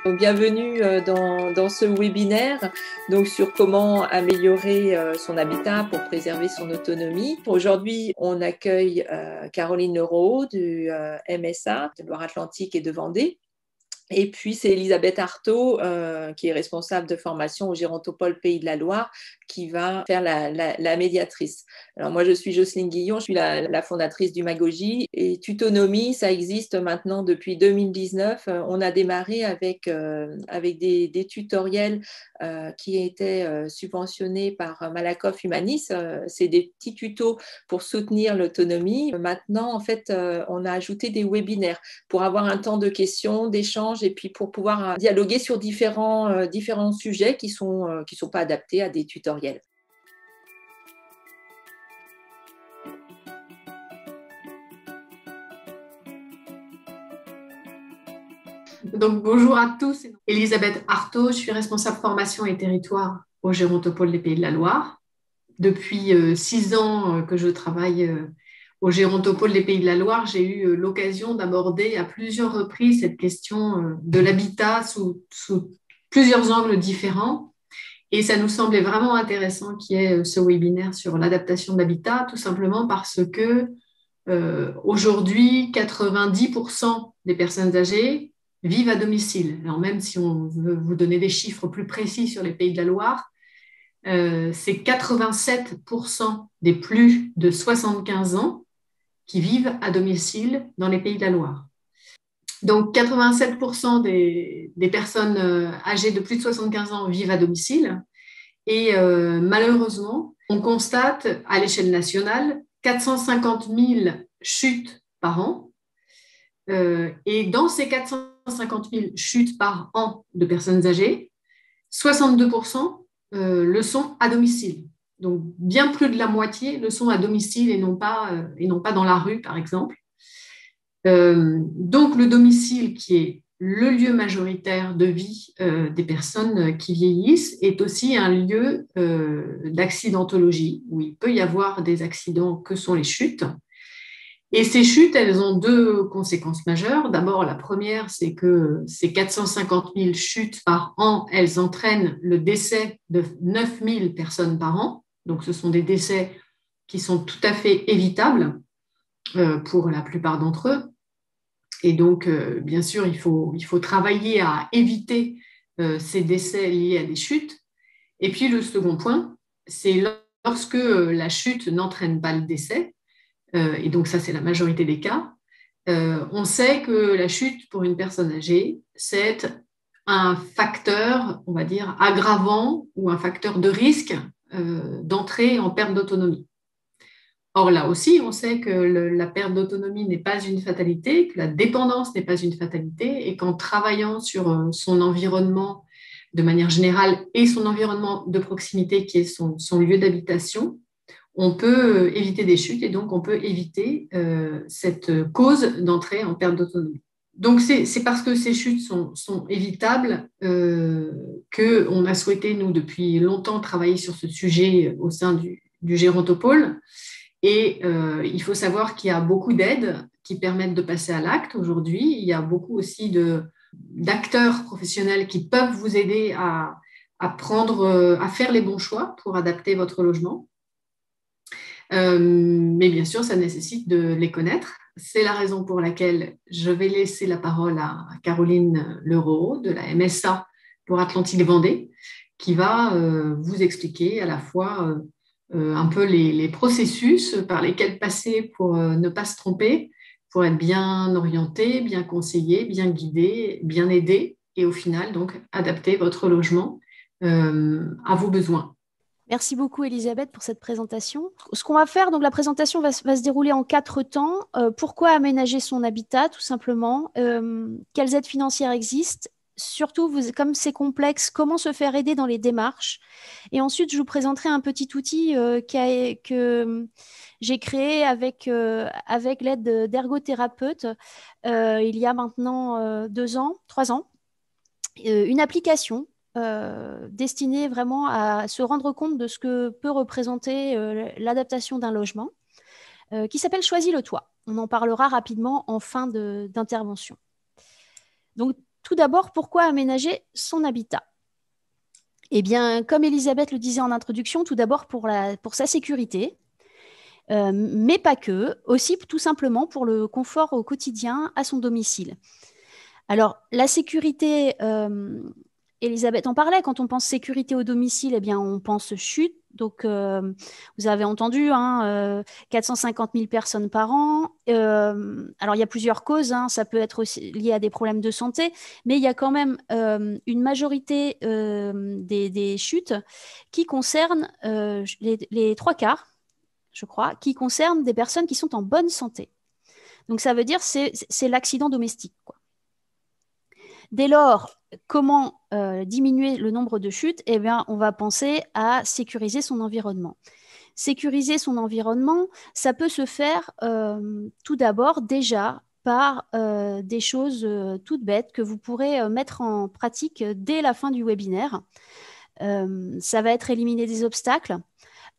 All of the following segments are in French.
Donc, bienvenue dans ce webinaire sur comment améliorer son habitat pour préserver son autonomie. Aujourd'hui, on accueille Caroline Leroux du MSA de Loire-Atlantique et de Vendée. Et puis, c'est Elisabeth Artaud, qui est responsable de formation au Gérontopole Pays de la Loire, qui va faire la médiatrice. Alors, moi, je suis Jocelyne Guillon, je suis la fondatrice du Magogie. Et Tutonomie, ça existe maintenant depuis 2019. On a démarré avec des tutoriels qui étaient subventionnés par Malakoff Humanis. C'est des petits tutos pour soutenir l'autonomie. Maintenant, en fait, on a ajouté des webinaires pour avoir un temps de questions, d'échanges et puis pour pouvoir dialoguer sur différents sujets qui sont pas adaptés à des tutoriels. Donc, bonjour à tous. Elisabeth Artaud, je suis responsable formation et territoire au Gérontopole des Pays de la Loire. Depuis 6 ans que je travaille au Gérontopole des Pays de la Loire, j'ai eu l'occasion d'aborder à plusieurs reprises cette question de l'habitat sous plusieurs angles différents. Et ça nous semblait vraiment intéressant qu'il y ait ce webinaire sur l'adaptation de l'habitat, tout simplement parce que aujourd'hui, 90% des personnes âgées vivent à domicile. Alors même si on veut vous donner des chiffres plus précis sur les Pays de la Loire, c'est 87% des plus de 75 ans qui vivent à domicile dans les Pays de la Loire. Donc 87% des personnes âgées de plus de 75 ans vivent à domicile. Et malheureusement, on constate à l'échelle nationale 450 000 chutes par an. Et dans ces 450 000 chutes par an de personnes âgées, 62% le sont à domicile. Donc, bien plus de la moitié le sont à domicile et non pas dans la rue, par exemple. Donc, le domicile, qui est le lieu majoritaire de vie des personnes qui vieillissent, est aussi un lieu d'accidentologie, où il peut y avoir des accidents que sont les chutes. Et ces chutes, elles ont 2 conséquences majeures. D'abord, la première, c'est que ces 450 000 chutes par an, elles entraînent le décès de 9 000 personnes par an. Donc, ce sont des décès qui sont tout à fait évitables pour la plupart d'entre eux. Et donc, bien sûr, il faut travailler à éviter ces décès liés à des chutes. Et puis, le second point, c'est lorsque la chute n'entraîne pas le décès, et donc ça, c'est la majorité des cas, on sait que la chute pour une personne âgée, c'est un facteur, on va dire, aggravant ou un facteur de risque d'entrée en perte d'autonomie. Or, là aussi, on sait que la perte d'autonomie n'est pas une fatalité, que la dépendance n'est pas une fatalité, et qu'en travaillant sur son environnement de manière générale et son environnement de proximité qui est son lieu d'habitation, on peut éviter des chutes et donc on peut éviter cette cause d'entrée en perte d'autonomie. Donc, c'est parce que ces chutes sont évitables qu'on a souhaité, nous, depuis longtemps, travailler sur ce sujet au sein du Gérontopole. Et il faut savoir qu'il y a beaucoup d'aides qui permettent de passer à l'acte aujourd'hui. Il y a beaucoup aussi d'acteurs professionnels qui peuvent vous aider à faire les bons choix pour adapter votre logement. Mais bien sûr, ça nécessite de les connaître. C'est la raison pour laquelle je vais laisser la parole à Caroline Leroux de la MSA Loire-Atlantique-Vendée, qui va vous expliquer à la fois un peu les processus par lesquels passer pour ne pas se tromper, pour être bien orienté, bien conseillé, bien guidé, bien aidé, et au final, donc, adapter votre logement à vos besoins. Merci beaucoup Elisabeth pour cette présentation. Ce qu'on va faire, donc la présentation va se dérouler en 4 temps. Pourquoi aménager son habitat, tout simplement. Quelles aides financières existent. Surtout, comme c'est complexe, comment se faire aider dans les démarches. Et ensuite, je vous présenterai un petit outil que j'ai créé avec l'aide d'ergothérapeutes il y a maintenant 2 ans, 3 ans. Une application destinée vraiment à se rendre compte de ce que peut représenter l'adaptation d'un logement, qui s'appelle Choisis le toit. On en parlera rapidement en fin d'intervention. Donc, tout d'abord, pourquoi aménager son habitat? Eh bien, comme Elisabeth le disait en introduction, tout d'abord pour sa sécurité, mais pas que, aussi tout simplement pour le confort au quotidien à son domicile. Alors, la sécurité, Elisabeth en parlait, quand on pense sécurité au domicile, eh bien, on pense chute. Donc, vous avez entendu, 450 000 personnes par an. Alors, il y a plusieurs causes, ça peut être aussi lié à des problèmes de santé, mais il y a quand même une majorité des chutes qui concernent les trois quarts, je crois, qui concernent des personnes qui sont en bonne santé. Donc, ça veut dire c'est l'accident domestique, quoi. Dès lors, comment diminuer le nombre de chutes? Eh bien, on va penser à sécuriser son environnement. Sécuriser son environnement, ça peut se faire tout d'abord déjà par des choses toutes bêtes que vous pourrez mettre en pratique dès la fin du webinaire. Ça va être éliminer des obstacles.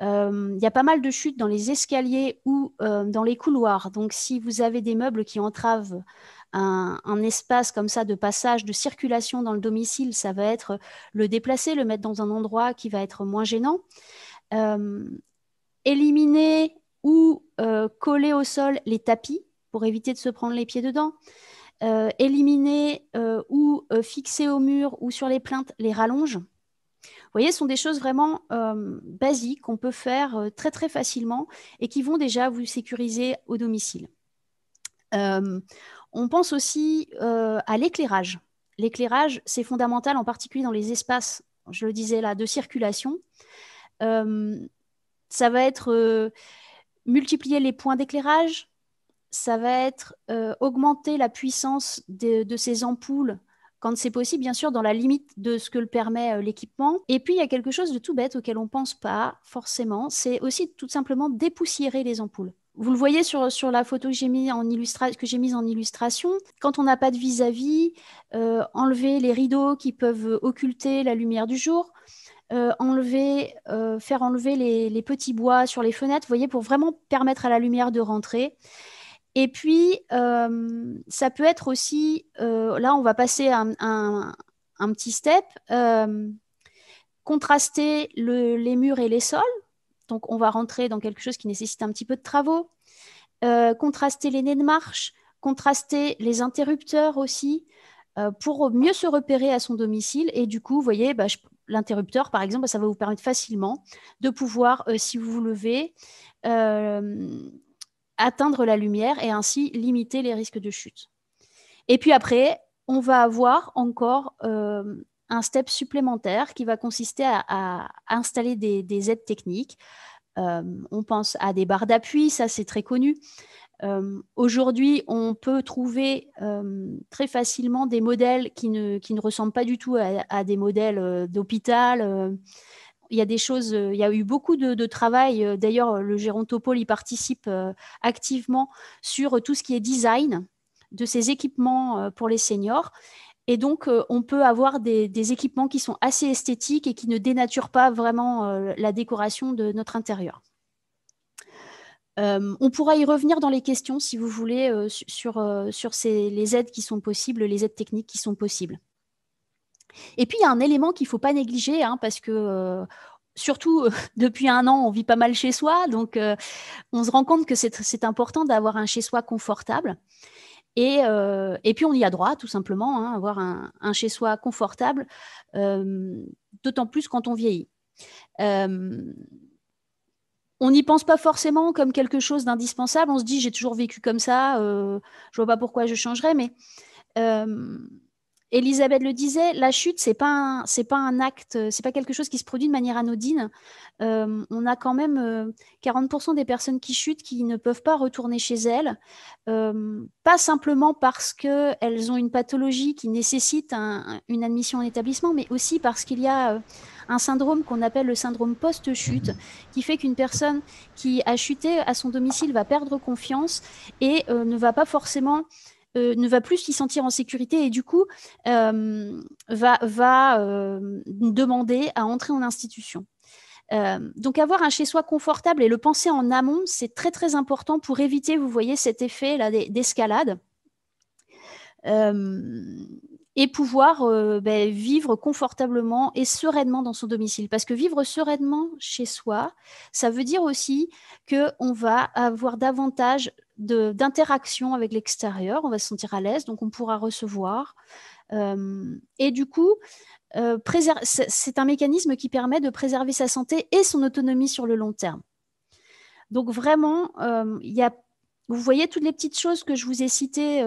Il y a pas mal de chutes dans les escaliers ou dans les couloirs. Donc, si vous avez des meubles qui entravent un espace comme ça de passage, de circulation dans le domicile, ça va être le déplacer, le mettre dans un endroit qui va être moins gênant. Éliminer ou coller au sol les tapis pour éviter de se prendre les pieds dedans. Éliminer ou fixer au mur ou sur les plinthes les rallonges. Vous voyez, ce sont des choses vraiment basiques qu'on peut faire très très facilement et qui vont déjà vous sécuriser au domicile. On pense aussi à l'éclairage. L'éclairage, c'est fondamental, en particulier dans les espaces, je le disais là, de circulation. Ça va être multiplier les points d'éclairage, ça va être augmenter la puissance de ces ampoules quand c'est possible, bien sûr, dans la limite de ce que le permet l'équipement. Et puis, il y a quelque chose de tout bête auquel on ne pense pas forcément, c'est aussi tout simplement dépoussiérer les ampoules. Vous le voyez sur la photo que j'ai mise en illustration, quand on n'a pas de vis-à-vis, enlever les rideaux qui peuvent occulter la lumière du jour, faire enlever les petits bois sur les fenêtres, vous voyez, pour vraiment permettre à la lumière de rentrer. Et puis, ça peut être aussi, là, on va passer un petit step, contraster les murs et les sols. Donc, on va rentrer dans quelque chose qui nécessite un petit peu de travaux. Contraster les nez de marche, contraster les interrupteurs aussi, pour mieux se repérer à son domicile. Et du coup, vous voyez, l'interrupteur, par exemple, ça va vous permettre facilement de pouvoir, si vous vous levez, atteindre la lumière et ainsi limiter les risques de chute. Et puis après, on va avoir encore un step supplémentaire qui va consister à installer des aides techniques. On pense à des barres d'appui, ça c'est très connu. Aujourd'hui, on peut trouver très facilement des modèles qui ne ressemblent pas du tout à des modèles d'hôpital. Il y a des choses, il y a eu beaucoup de travail. D'ailleurs, le Gérontopole y participe activement sur tout ce qui est design de ces équipements pour les seniors. Et donc, on peut avoir des équipements qui sont assez esthétiques et qui ne dénaturent pas vraiment la décoration de notre intérieur. On pourra y revenir dans les questions, si vous voulez, sur les aides qui sont possibles, les aides techniques qui sont possibles. Et puis, il y a un élément qu'il ne faut pas négliger, parce que surtout depuis un an, on vit pas mal chez soi, donc on se rend compte que c'est important d'avoir un chez-soi confortable. Et puis, on y a droit, tout simplement, avoir un chez-soi confortable, d'autant plus quand on vieillit. On n'y pense pas forcément comme quelque chose d'indispensable. On se dit, j'ai toujours vécu comme ça, je ne vois pas pourquoi je changerais, mais Elisabeth le disait, la chute, c'est pas un acte, c'est pas quelque chose qui se produit de manière anodine. On a quand même 40% des personnes qui chutent qui ne peuvent pas retourner chez elles, pas simplement parce qu'elles ont une pathologie qui nécessite une admission en établissement, mais aussi parce qu'il y a un syndrome qu'on appelle le syndrome post-chute, qui fait qu'une personne qui a chuté à son domicile va perdre confiance et ne va pas forcément ne va plus s'y sentir en sécurité et du coup va demander à entrer en institution. Donc avoir un chez-soi confortable et le penser en amont, c'est très très important pour éviter, vous voyez, cet effet là d'escalade. et pouvoir vivre confortablement et sereinement dans son domicile. Parce que vivre sereinement chez soi, ça veut dire aussi qu'on va avoir davantage d'interaction avec l'extérieur, on va se sentir à l'aise, donc on pourra recevoir. Et du coup, c'est un mécanisme qui permet de préserver sa santé et son autonomie sur le long terme. Donc vraiment, vous voyez toutes les petites choses que je vous ai citées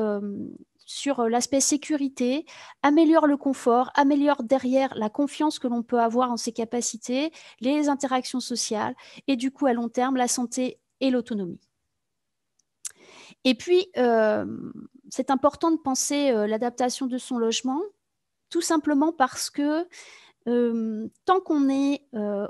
sur l'aspect sécurité, améliore le confort, améliore derrière la confiance que l'on peut avoir en ses capacités, les interactions sociales et du coup à long terme la santé et l'autonomie. Et puis, c'est important de penser l'adaptation de son logement, tout simplement parce que tant qu'on est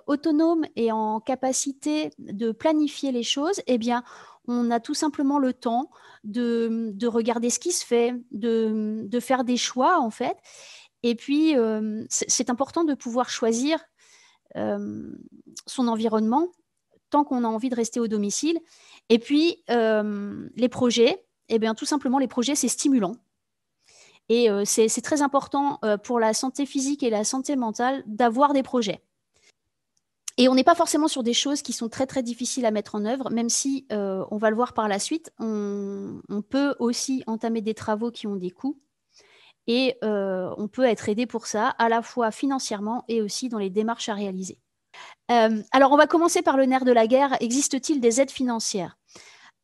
autonome et en capacité de planifier les choses, eh bien, on a tout simplement le temps de regarder ce qui se fait, de faire des choix, en fait. Et puis, c'est important de pouvoir choisir son environnement tant qu'on a envie de rester au domicile. Et puis, les projets, eh bien, tout simplement, les projets, c'est stimulant. Et c'est très important pour la santé physique et la santé mentale d'avoir des projets. Et on n'est pas forcément sur des choses qui sont très, très difficiles à mettre en œuvre, même si, on va le voir par la suite, on peut aussi entamer des travaux qui ont des coûts. Et on peut être aidé pour ça, à la fois financièrement et aussi dans les démarches à réaliser. Alors, on va commencer par le nerf de la guerre. Existe-t-il des aides financières?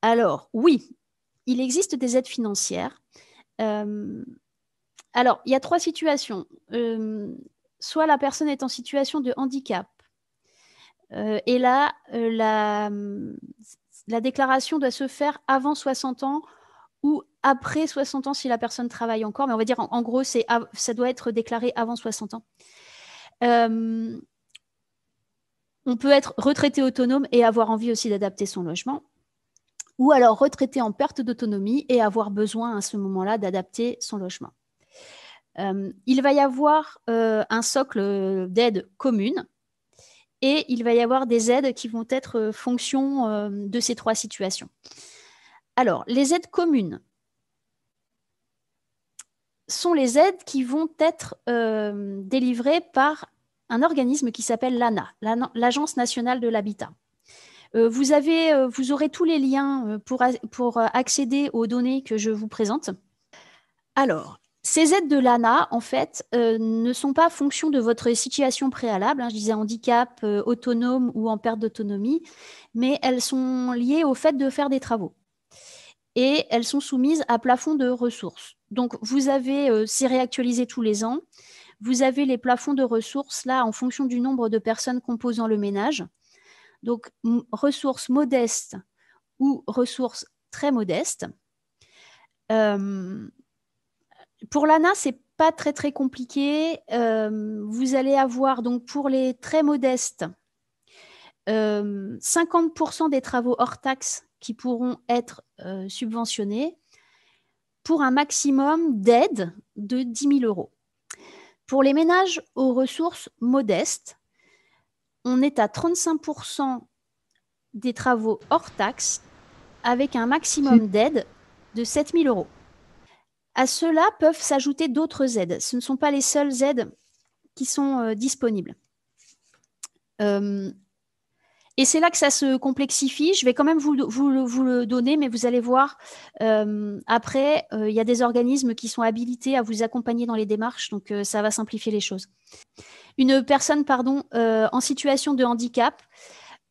Alors, oui, il existe des aides financières. Alors, il y a 3 situations. Soit la personne est en situation de handicap. Et là, la déclaration doit se faire avant 60 ans ou après 60 ans si la personne travaille encore. Mais on va dire, en gros, ça doit être déclaré avant 60 ans. On peut être retraité autonome et avoir envie aussi d'adapter son logement. Ou alors retraité en perte d'autonomie et avoir besoin à ce moment-là d'adapter son logement. Il va y avoir un socle d'aide commune et il va y avoir des aides qui vont être fonction de ces 3 situations. Alors, les aides communes sont les aides qui vont être délivrées par un organisme qui s'appelle l'ANA, l'Agence nationale de l'habitat. Vous aurez tous les liens pour accéder aux données que je vous présente. Alors, ces aides de l'ANA, en fait, ne sont pas fonction de votre situation préalable, je disais handicap, autonome ou en perte d'autonomie, mais elles sont liées au fait de faire des travaux. Et elles sont soumises à plafond de ressources. Donc, vous avez, c'est réactualisé tous les ans, vous avez les plafonds de ressources là en fonction du nombre de personnes composant le ménage. Donc, ressources modestes ou ressources très modestes. Pour l'ANA, ce n'est pas très, très compliqué. Vous allez avoir, donc, pour les très modestes, 50% des travaux hors taxes qui pourront être subventionnés pour un maximum d'aide de 10 000 €. Pour les ménages aux ressources modestes, on est à 35% des travaux hors taxes avec un maximum d'aide de 7 000 €. À cela peuvent s'ajouter d'autres aides. Ce ne sont pas les seules aides qui sont disponibles. Et c'est là que ça se complexifie. Je vais quand même vous le donner, mais vous allez voir, après, il y a des organismes qui sont habilités à vous accompagner dans les démarches, donc ça va simplifier les choses. Une personne en situation de handicap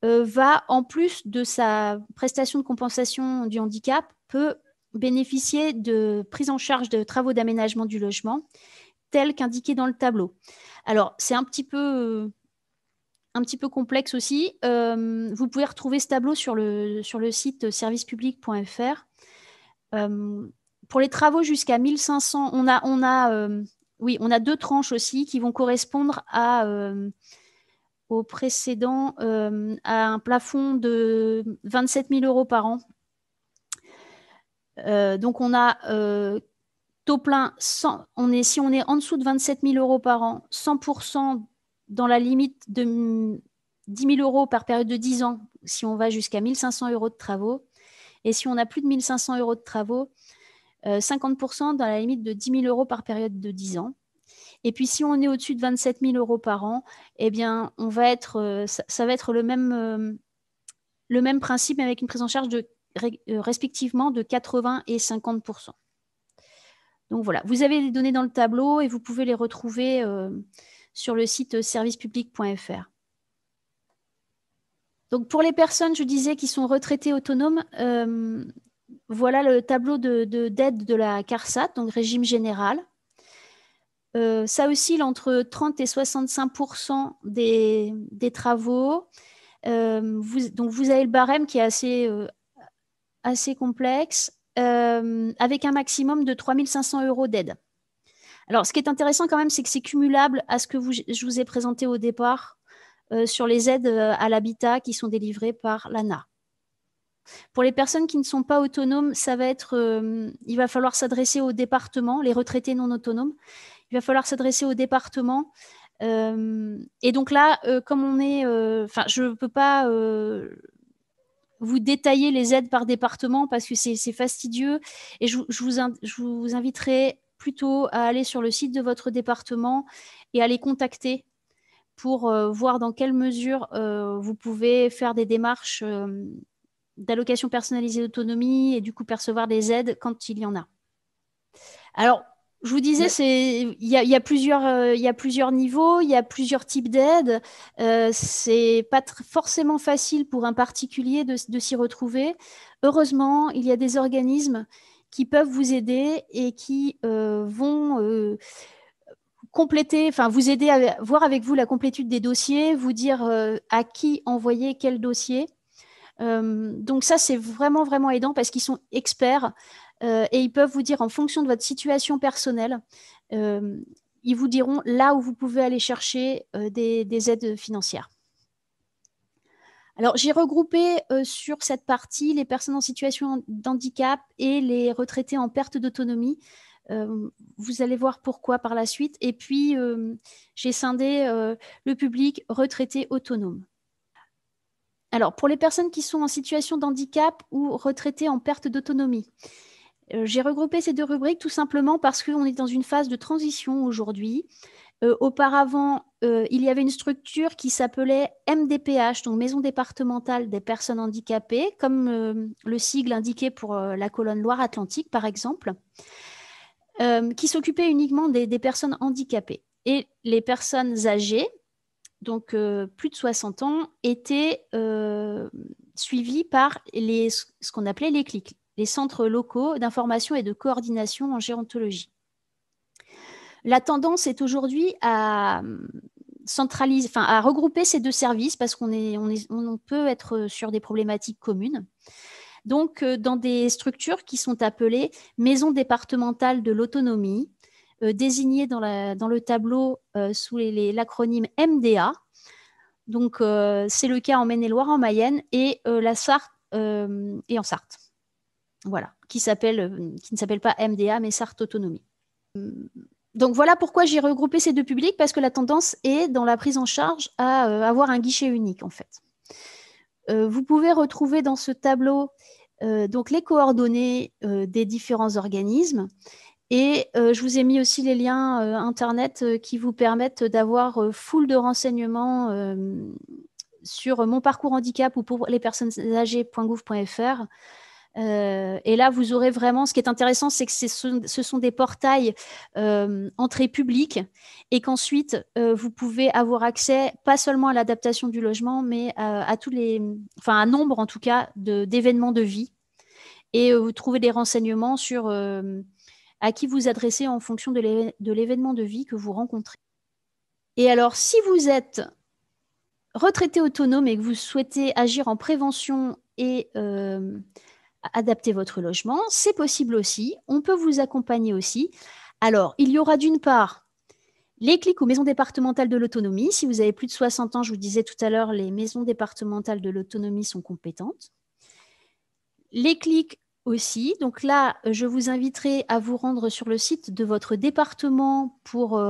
va, en plus de sa prestation de compensation du handicap, peut bénéficier de prise en charge de travaux d'aménagement du logement, tels qu'indiqués dans le tableau. Alors, c'est un petit peu complexe aussi. Vous pouvez retrouver ce tableau sur le site servicepublic.fr. Pour les travaux jusqu'à 1500, on a 2 tranches aussi qui vont correspondre au précédent, à un plafond de 27 000 € par an. Donc, on a taux plein, si on est en dessous de 27 000 € par an, 100% dans la limite de 10 000 € par période de 10 ans, si on va jusqu'à 1 500 € de travaux. Et si on a plus de 1 500 € de travaux, 50% dans la limite de 10 000 euros par période de 10 ans. Et puis, si on est au-dessus de 27 000 euros par an, eh bien, ça va être le même principe, mais avec une prise en charge respectivement de 80 et 50%. Donc voilà, vous avez les données dans le tableau et vous pouvez les retrouver sur le site servicepublic.fr. Donc pour les personnes, je disais, qui sont retraitées autonomes, voilà le tableau d'aide de la CARSAT, donc régime général. Ça oscille entre 30 et 65% des travaux. Donc vous avez le barème qui est assez complexe, avec un maximum de 3 500 euros d'aide. Alors, ce qui est intéressant quand même, c'est que c'est cumulable à ce que je vous ai présenté au départ sur les aides à l'habitat qui sont délivrées par l'ANA. Pour les personnes qui ne sont pas autonomes, il va falloir s'adresser au département, les retraités non autonomes. Il va falloir s'adresser au département. Et donc là, comme on est... je ne peux pas vous détailler les aides par département parce que c'est fastidieux. Et je vous inviterai plutôt à aller sur le site de votre département et à les contacter pour voir dans quelle mesure vous pouvez faire des démarches d'allocation personnalisée d'autonomie et du coup percevoir des aides quand il y en a. Alors, je vous disais, il y a plusieurs niveaux, il y a plusieurs types d'aides. C'est pas forcément facile pour un particulier de s'y retrouver. Heureusement, il y a des organismes qui peuvent vous aider et qui vont compléter, vous aider à voir avec vous la complétude des dossiers, vous dire à qui envoyer quel dossier. Donc ça, c'est vraiment, vraiment aidant parce qu'ils sont experts et ils peuvent vous dire en fonction de votre situation personnelle, ils vous diront là où vous pouvez aller chercher des aides financières. Alors, j'ai regroupé sur cette partie les personnes en situation d'handicap et les retraités en perte d'autonomie. Vous allez voir pourquoi par la suite. Et puis, j'ai scindé le public retraité autonome. Alors, pour les personnes qui sont en situation d'handicap ou retraitées en perte d'autonomie, j'ai regroupé ces deux rubriques tout simplement parce qu'on est dans une phase de transition aujourd'hui. Auparavant, il y avait une structure qui s'appelait MDPH, donc Maison départementale des personnes handicapées, comme le sigle indiqué pour la colonne Loire-Atlantique, par exemple, qui s'occupait uniquement des personnes handicapées. Et les personnes âgées, donc plus de 60 ans, étaient suivies par ce qu'on appelait les CLIC, les centres locaux d'information et de coordination en gérontologie. La tendance est aujourd'hui à centraliser, à regrouper ces deux services parce qu'on peut être sur des problématiques communes. Donc, dans des structures qui sont appelées maisons départementales de l'autonomie, désignées dans le tableau sous l'acronyme MDA. Donc, c'est le cas en Maine-et-Loire, en Mayenne et la Sarthe et en Sarthe. Voilà, qui ne s'appelle pas MDA, mais Sarthe Autonomie. Donc, voilà pourquoi j'ai regroupé ces deux publics, parce que la tendance est, dans la prise en charge, à avoir un guichet unique, en fait. Vous pouvez retrouver dans ce tableau donc les coordonnées des différents organismes. Et je vous ai mis aussi les liens Internet qui vous permettent d'avoir full de renseignements sur mon parcours handicap ou pour les personnes âgées.gouv.fr. Et là, vous aurez vraiment, ce qui est intéressant, c'est que ce sont des portails entrée publique et qu'ensuite, vous pouvez avoir accès pas seulement à l'adaptation du logement, mais à un nombre en tout cas d'événements de vie. Et vous trouvez des renseignements sur à qui vous adressez en fonction de l'événement de vie que vous rencontrez. Et alors, si vous êtes retraité autonome et que vous souhaitez agir en prévention et adapter votre logement, c'est possible aussi. On peut vous accompagner aussi. Alors, il y aura d'une part les CLIC ou maisons départementales de l'autonomie. Si vous avez plus de 60 ans, je vous disais tout à l'heure, les maisons départementales de l'autonomie sont compétentes. Les CLIC aussi. Donc là, je vous inviterai à vous rendre sur le site de votre département pour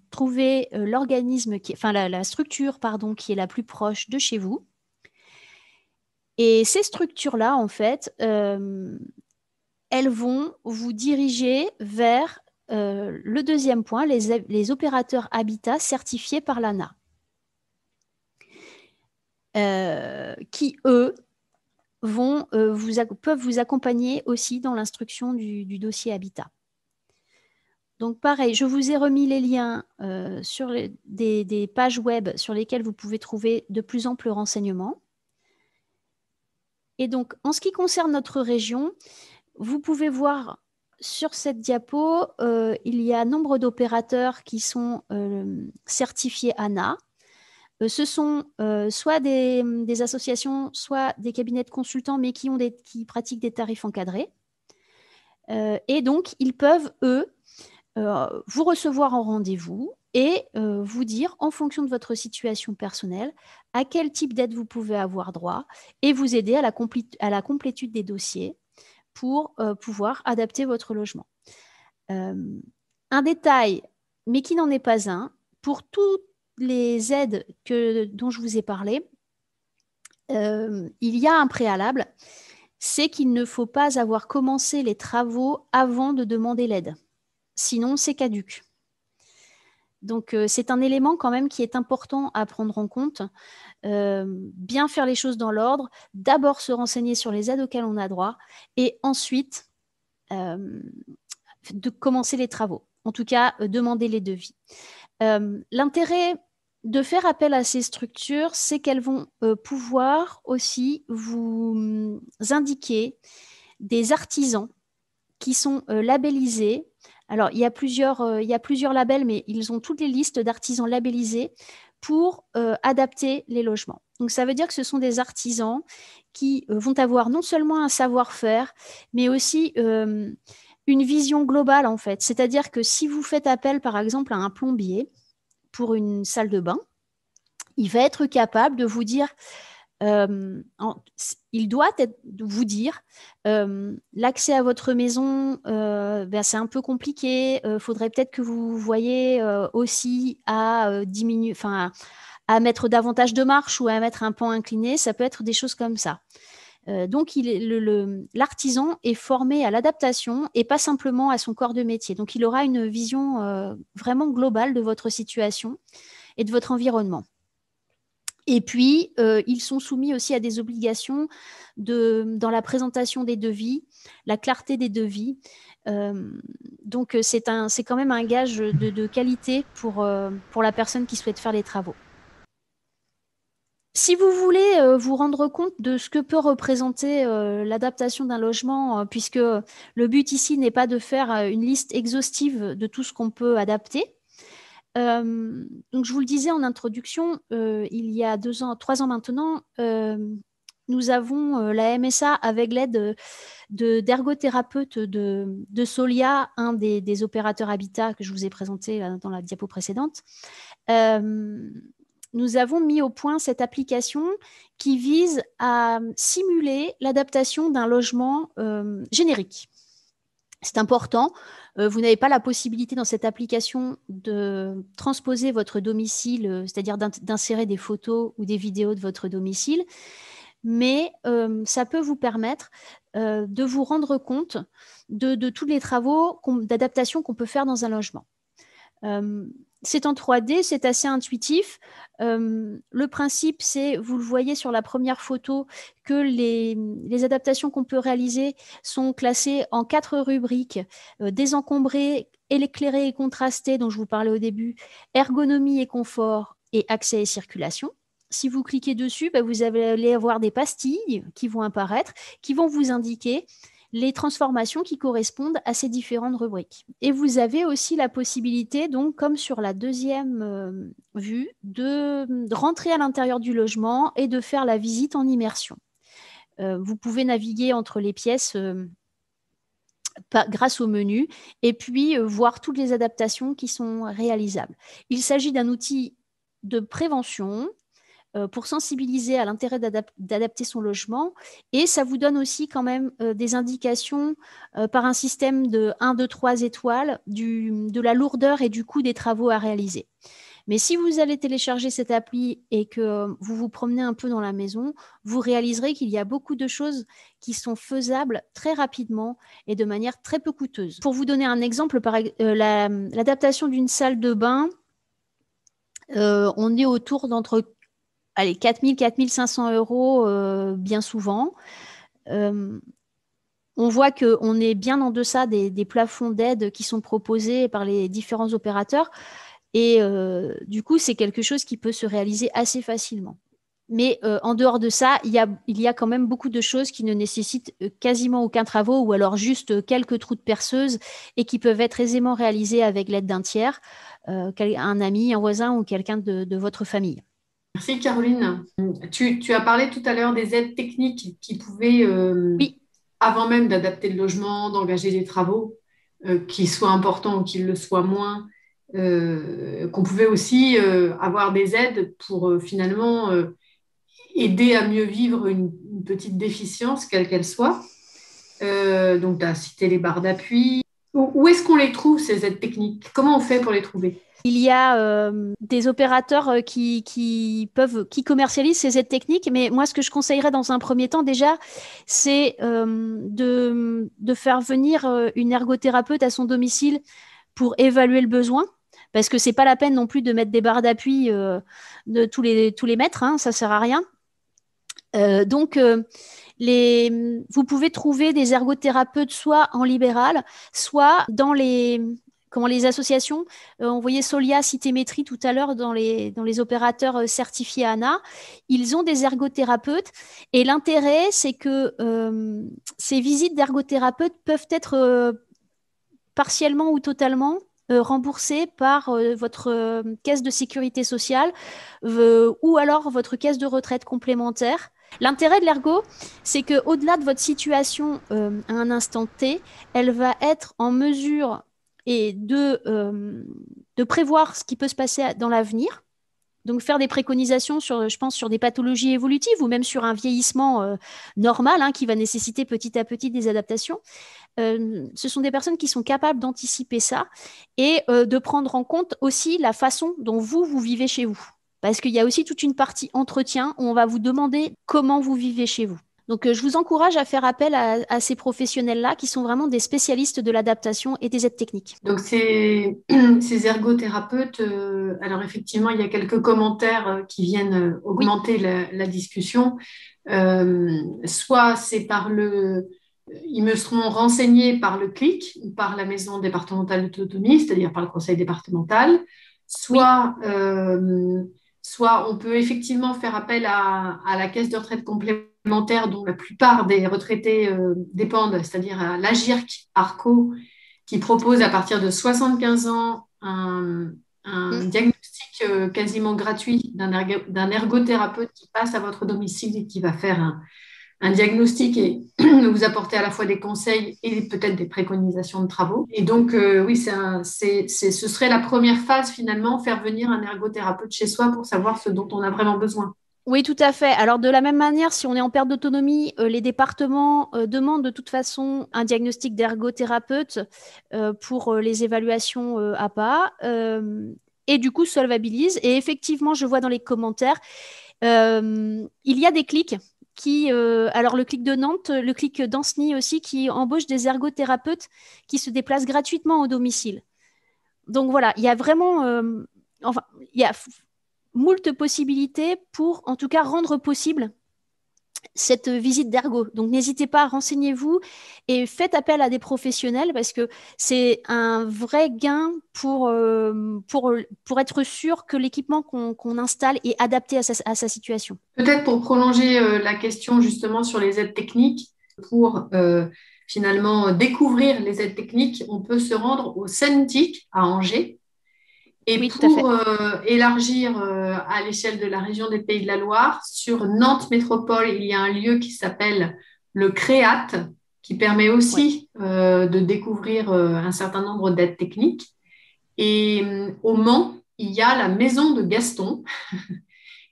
trouver l'organisme, la structure qui est la plus proche de chez vous. Et ces structures-là, en fait, elles vont vous diriger vers le deuxième point, les opérateurs habitat certifiés par l'ANA, qui, eux, peuvent vous accompagner aussi dans l'instruction du dossier habitat. Donc pareil, je vous ai remis les liens sur des pages web sur lesquelles vous pouvez trouver de plus amples renseignements. Et donc, en ce qui concerne notre région, vous pouvez voir sur cette diapo, il y a nombre d'opérateurs qui sont certifiés ANA. Ce sont soit des associations, soit des cabinets de consultants, mais qui pratiquent des tarifs encadrés. Et donc, ils peuvent, eux, vous recevoir en rendez-vous et vous dire, en fonction de votre situation personnelle, à quel type d'aide vous pouvez avoir droit et vous aider à la complétude des dossiers pour pouvoir adapter votre logement. Un détail, mais qui n'en est pas un, pour toutes les aides dont je vous ai parlé, il y a un préalable, c'est qu'il ne faut pas avoir commencé les travaux avant de demander l'aide. Sinon, c'est caduc. Donc, c'est un élément quand même qui est important à prendre en compte. Bien faire les choses dans l'ordre, d'abord se renseigner sur les aides auxquelles on a droit et ensuite de commencer les travaux. En tout cas, demander les devis. L'intérêt de faire appel à ces structures, c'est qu'elles vont pouvoir aussi vous indiquer des artisans qui sont labellisés. Alors, il y a plusieurs labels, mais ils ont toutes les listes d'artisans labellisés pour adapter les logements. Donc, ça veut dire que ce sont des artisans qui vont avoir non seulement un savoir-faire, mais aussi une vision globale, en fait. C'est-à-dire que si vous faites appel, par exemple, à un plombier pour une salle de bain, il va être capable de vous dire... il doit vous dire l'accès à votre maison, c'est un peu compliqué. Faudrait peut-être que vous voyez aussi à diminuer, à mettre davantage de marche ou à mettre un pan incliné. Ça peut être des choses comme ça. Donc, l'artisan est formé à l'adaptation et pas simplement à son corps de métier. Donc, il aura une vision vraiment globale de votre situation et de votre environnement. Et puis, ils sont soumis aussi à des obligations dans la présentation des devis, la clarté des devis. Donc, c'est quand même un gage de qualité pour la personne qui souhaite faire les travaux. Si vous voulez vous rendre compte de ce que peut représenter l'adaptation d'un logement, puisque le but ici n'est pas de faire une liste exhaustive de tout ce qu'on peut adapter, donc, je vous le disais en introduction, il y a 3 ans maintenant, nous avons la MSA avec l'aide d'ergothérapeutes de Solia, un des opérateurs habitat que je vous ai présenté dans la diapo précédente. Nous avons mis au point cette application qui vise à simuler l'adaptation d'un logement générique. C'est important. Vous n'avez pas la possibilité dans cette application de transposer votre domicile, c'est-à-dire d'insérer des photos ou des vidéos de votre domicile, mais ça peut vous permettre de vous rendre compte de tous les travaux d'adaptation qu'on peut faire dans un logement. C'est en 3D, c'est assez intuitif. Le principe, c'est, vous le voyez sur la première photo, que les adaptations qu'on peut réaliser sont classées en 4 rubriques, désencombré, éclairé et contrasté, dont je vous parlais au début, ergonomie et confort, et accès et circulation. Si vous cliquez dessus, vous allez avoir des pastilles qui vont apparaître, qui vont vous indiquer les transformations qui correspondent à ces différentes rubriques. Et vous avez aussi la possibilité, donc, comme sur la deuxième vue, de rentrer à l'intérieur du logement et de faire la visite en immersion. Vous pouvez naviguer entre les pièces grâce au menu et puis voir toutes les adaptations qui sont réalisables. Il s'agit d'un outil de prévention pour sensibiliser à l'intérêt d'adapter son logement, et ça vous donne aussi quand même des indications par un système de 1, 2, 3 étoiles de la lourdeur et du coût des travaux à réaliser. Mais si vous allez télécharger cette appli et que vous vous promenez un peu dans la maison, vous réaliserez qu'il y a beaucoup de choses qui sont faisables très rapidement et de manière très peu coûteuse. Pour vous donner un exemple, l'adaptation d'une salle de bain, on est autour d'entre 4 000 4 500 euros bien souvent. On voit qu'on est bien en deçà des plafonds d'aide qui sont proposés par les différents opérateurs. Et du coup, c'est quelque chose qui peut se réaliser assez facilement. Mais en dehors de ça, il y a quand même beaucoup de choses qui ne nécessitent quasiment aucun travaux ou alors juste quelques trous de perceuse et qui peuvent être aisément réalisés avec l'aide d'un tiers, un ami, un voisin ou quelqu'un de votre famille. Merci Caroline. Tu as parlé tout à l'heure des aides techniques qui pouvaient, Oui. avant même d'adapter le logement, d'engager des travaux, qu'ils soient importants ou qu'ils le soient moins, qu'on pouvait aussi avoir des aides pour finalement aider à mieux vivre une petite déficience, quelle qu'elle soit. Donc, tu as cité les barres d'appui. Où est-ce qu'on les trouve, ces aides techniques? Comment on fait pour les trouver? Il y a des opérateurs qui commercialisent ces aides techniques, mais moi, ce que je conseillerais dans un premier temps, déjà, c'est de faire venir une ergothérapeute à son domicile pour évaluer le besoin, parce que c'est pas la peine non plus de mettre des barres d'appui de tous les mètres, hein, ça sert à rien. Donc, vous pouvez trouver des ergothérapeutes soit en libéral, soit dans les associations. On voyait Solia Citémétrie tout à l'heure dans les opérateurs certifiés ANA. Ils ont des ergothérapeutes et l'intérêt, c'est que ces visites d'ergothérapeutes peuvent être partiellement ou totalement remboursées par votre caisse de sécurité sociale ou alors votre caisse de retraite complémentaire. L'intérêt de l'ergo, c'est qu'au-delà de votre situation à un instant T, elle va être en mesure de prévoir ce qui peut se passer dans l'avenir. Donc, faire des préconisations je pense, sur des pathologies évolutives ou même sur un vieillissement normal qui va nécessiter petit à petit des adaptations. Ce sont des personnes qui sont capables d'anticiper ça et de prendre en compte aussi la façon dont vous vivez chez vous. Parce qu'il y a aussi toute une partie entretien où on va vous demander comment vous vivez chez vous. Donc, je vous encourage à faire appel à ces professionnels-là qui sont vraiment des spécialistes de l'adaptation et des aides techniques. Donc, ces ergothérapeutes, alors effectivement, il y a quelques commentaires qui viennent augmenter la discussion. Soit c'est ils me seront renseignés par le CLIC ou par la maison départementale d'autonomie, c'est-à-dire par le conseil départemental. Soit on peut effectivement faire appel à la caisse de retraite complémentaire dont la plupart des retraités dépendent, c'est-à-dire à l'AGIRC, ARCO, qui propose à partir de 75 ans un diagnostic quasiment gratuit d'un ergothérapeute qui passe à votre domicile et qui va faire un diagnostic et vous apporter à la fois des conseils et peut-être des préconisations de travaux. Et donc, oui, ce serait la première phase finalement, faire venir un ergothérapeute chez soi pour savoir ce dont on a vraiment besoin. Oui, tout à fait. Alors, de la même manière, si on est en perte d'autonomie, les départements demandent de toute façon un diagnostic d'ergothérapeute pour les évaluations APA et du coup solvabilisent. Et effectivement, je vois dans les commentaires, il y a des clics alors le clic de Nantes, le clic d'Ancenis aussi, qui embauche des ergothérapeutes qui se déplacent gratuitement au domicile. Donc voilà, il y a vraiment, il y a moult possibilités pour, en tout cas, rendre possible cette visite d'ergo. Donc, n'hésitez pas, renseignez-vous et faites appel à des professionnels parce que c'est un vrai gain pour être sûr que l'équipement qu'on installe est adapté à sa situation. Peut-être pour prolonger la question justement sur les aides techniques, pour finalement découvrir les aides techniques, on peut se rendre au CENTIC à Angers. Et oui, pour élargir à l'échelle de la région des Pays de la Loire, sur Nantes Métropole, il y a un lieu qui s'appelle le CREAT, qui permet aussi de découvrir un certain nombre d'aides techniques. Et au Mans, il y a la Maison de Gaston,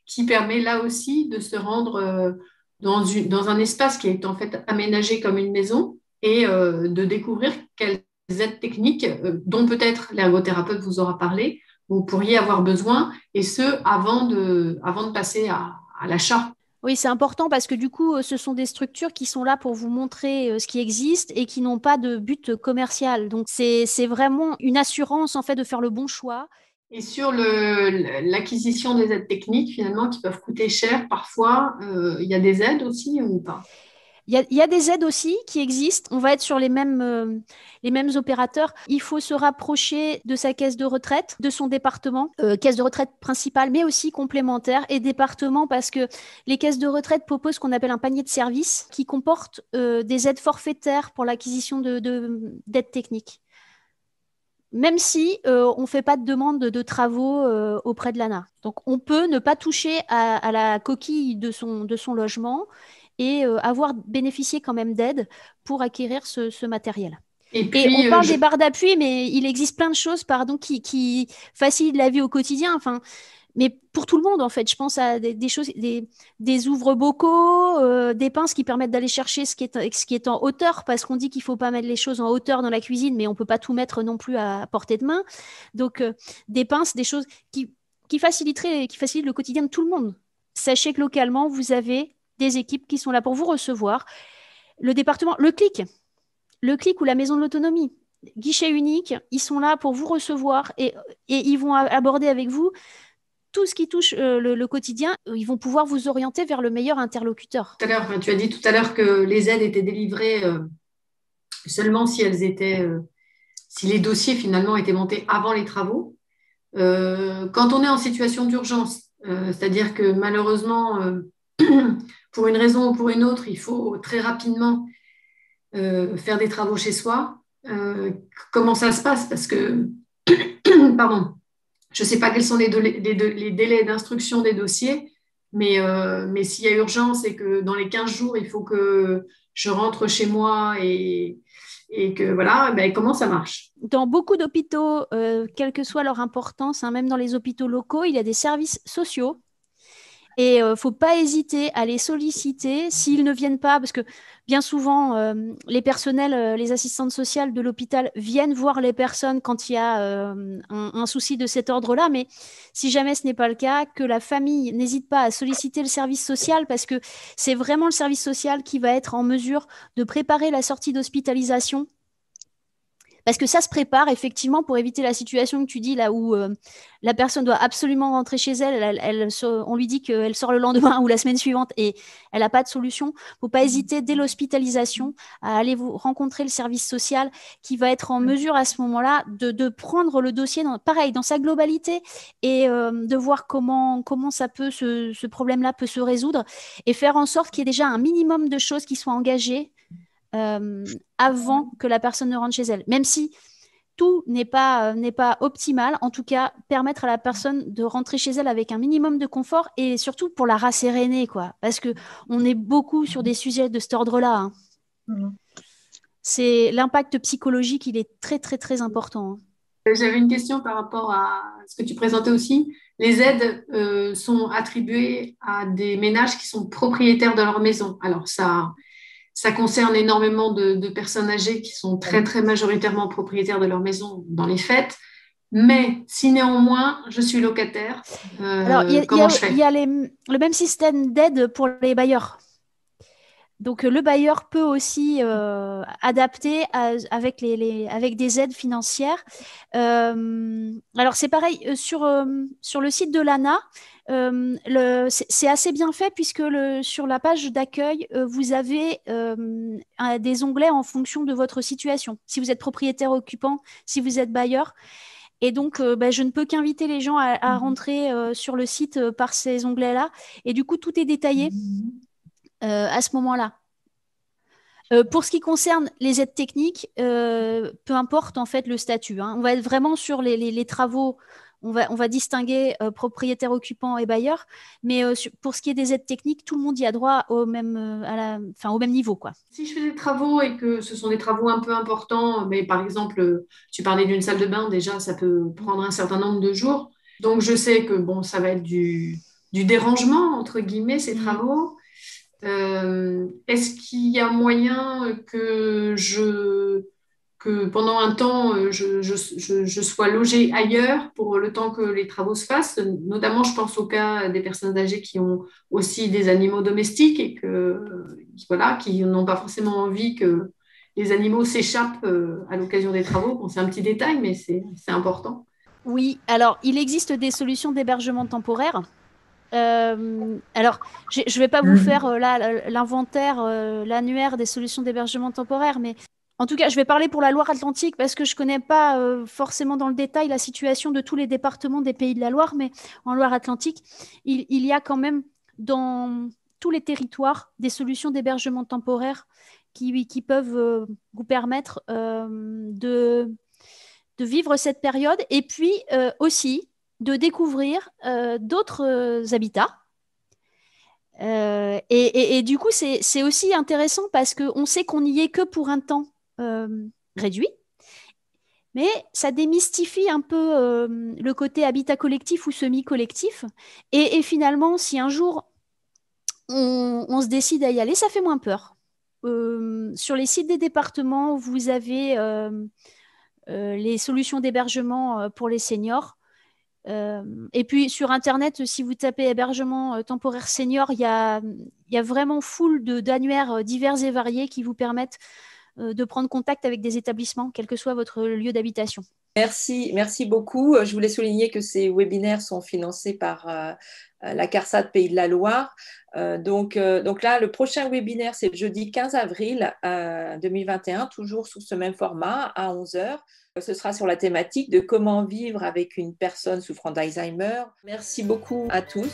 qui permet là aussi de se rendre dans un espace qui est en fait aménagé comme une maison et de découvrir quelles aides techniques, dont peut-être l'ergothérapeute vous aura parlé, vous pourriez avoir besoin, et ce, avant de passer à l'achat. Oui, c'est important parce que du coup, ce sont des structures qui sont là pour vous montrer ce qui existe et qui n'ont pas de but commercial. Donc, c'est vraiment une assurance en fait de faire le bon choix. Et sur l'acquisition des aides techniques, finalement, qui peuvent coûter cher parfois, il y a des aides aussi ou pas? Il y a des aides aussi qui existent. On va être sur les mêmes opérateurs. Il faut se rapprocher de sa caisse de retraite, de son département, caisse de retraite principale, mais aussi complémentaire, et département parce que les caisses de retraite proposent ce qu'on appelle un panier de services qui comporte des aides forfaitaires pour l'acquisition d'aides techniques. Même si on ne fait pas de demande de travaux auprès de l'ANA. Donc, on peut ne pas toucher à la coquille de son logement et avoir bénéficié quand même d'aide pour acquérir ce matériel. Et Et on puis, parle des barres d'appui, mais il existe plein de choses qui facilitent la vie au quotidien. Enfin, mais pour tout le monde, en fait, je pense à des choses, des ouvre-bocaux, des pinces qui permettent d'aller chercher ce qui est en hauteur, parce qu'on dit qu'il ne faut pas mettre les choses en hauteur dans la cuisine, mais on ne peut pas tout mettre non plus à portée de main. Donc, des pinces, des choses qui facilitent le quotidien de tout le monde. Sachez que localement, vous avez des équipes qui sont là pour vous recevoir. Le département, le CLIC ou la maison de l'autonomie, guichet unique, ils sont là pour vous recevoir et ils vont aborder avec vous tout ce qui touche le quotidien. Ils vont pouvoir vous orienter vers le meilleur interlocuteur. tout à l'heure, tu as dit tout à l'heure que les aides étaient délivrées seulement si si les dossiers finalement étaient montés avant les travaux. Quand on est en situation d'urgence, c'est-à-dire que malheureusement, pour une raison ou pour une autre, il faut très rapidement faire des travaux chez soi. Comment ça se passe? Parce que, pardon, je ne sais pas quels sont les délais d'instruction des dossiers, mais s'il y a urgence et que dans les 15 jours, il faut que je rentre chez moi et que voilà, ben, comment ça marche? Dans beaucoup d'hôpitaux, quelle que soit leur importance, hein, même dans les hôpitaux locaux, il y a des services sociaux. Et il ne faut pas hésiter à les solliciter s'ils ne viennent pas, parce que bien souvent, les personnels, les assistantes sociales de l'hôpital viennent voir les personnes quand il y a un souci de cet ordre-là. Mais si jamais ce n'est pas le cas, que la famille n'hésite pas à solliciter le service social, parce que c'est vraiment le service social qui va être en mesure de préparer la sortie d'hospitalisation. Parce que ça se prépare effectivement pour éviter la situation que tu dis là où la personne doit absolument rentrer chez elle, on lui dit qu'elle sort le lendemain ou la semaine suivante et elle n'a pas de solution. Il ne faut pas hésiter dès l'hospitalisation à aller vous rencontrer le service social qui va être en mesure à ce moment-là de prendre le dossier pareil, dans sa globalité et de voir comment ce problème-là peut se résoudre et faire en sorte qu'il y ait déjà un minimum de choses qui soient engagées avant que la personne ne rentre chez elle. Même si tout n'est pas optimal, en tout cas, permettre à la personne de rentrer chez elle avec un minimum de confort et surtout pour la rasséréner, quoi. Parce qu'on est beaucoup sur des sujets de cet ordre-là. Hein. C'est l'impact psychologique, il est très, très, très important. Hein. J'avais une question par rapport à ce que tu présentais aussi. Les aides sont attribuées à des ménages qui sont propriétaires de leur maison. Alors, ça concerne énormément de personnes âgées qui sont très, très majoritairement propriétaires de leur maison dans les faits. Mais si néanmoins, je suis locataire, Alors, comment je fais? Il y a le même système d'aide pour les bailleurs. Donc, le bailleur peut aussi adapter avec des aides financières. Alors, c'est pareil, sur le site de l'ANA, c'est assez bien fait puisque sur la page d'accueil, vous avez des onglets en fonction de votre situation. Si vous êtes propriétaire occupant, si vous êtes bailleur. Et donc, je ne peux qu'inviter les gens à rentrer sur le site par ces onglets-là. Et du coup, tout est détaillé à ce moment-là. Pour ce qui concerne les aides techniques, peu importe en fait le statut. Hein. On va être vraiment sur les travaux. On va distinguer propriétaire occupant et bailleur, mais pour ce qui est des aides techniques, tout le monde y a droit au même niveau, quoi. Si je fais des travaux et que ce sont des travaux un peu importants, mais par exemple, tu parlais d'une salle de bain, déjà, ça peut prendre un certain nombre de jours. Donc, je sais que bon, ça va être du dérangement, entre guillemets, ces travaux. Est-ce qu'il y a moyen que je que pendant un temps, je sois logée ailleurs pour le temps que les travaux se fassent. Notamment, je pense au cas des personnes âgées qui ont aussi des animaux domestiques et voilà, qui n'ont pas forcément envie que les animaux s'échappent à l'occasion des travaux. Bon, c'est un petit détail, mais c'est important. Oui, alors il existe des solutions d'hébergement temporaire. Alors, je ne vais pas vous faire là l'inventaire, l'annuaire des solutions d'hébergement temporaire, mais en tout cas, je vais parler pour la Loire-Atlantique parce que je ne connais pas forcément dans le détail la situation de tous les départements des Pays de la Loire, mais en Loire-Atlantique, il y a quand même dans tous les territoires des solutions d'hébergement temporaire qui peuvent vous permettre de vivre cette période et puis aussi de découvrir d'autres habitats. Et du coup, c'est aussi intéressant parce qu'on sait qu'on n'y est que pour un temps réduit, mais ça démystifie un peu le côté habitat collectif ou semi-collectif. Et finalement, si un jour on se décide à y aller, ça fait moins peur. Sur les sites des départements, vous avez les solutions d'hébergement pour les seniors. Et puis sur Internet, si vous tapez hébergement temporaire senior, il y a vraiment foule d'annuaires divers et variés qui vous permettent de prendre contact avec des établissements, quel que soit votre lieu d'habitation. Merci beaucoup. Je voulais souligner que ces webinaires sont financés par la CARSAT Pays de la Loire. Donc là, le prochain webinaire, c'est le jeudi 15 avril 2021, toujours sous ce même format, à 11 heures. Ce sera sur la thématique de comment vivre avec une personne souffrant d'Alzheimer. Merci beaucoup à tous.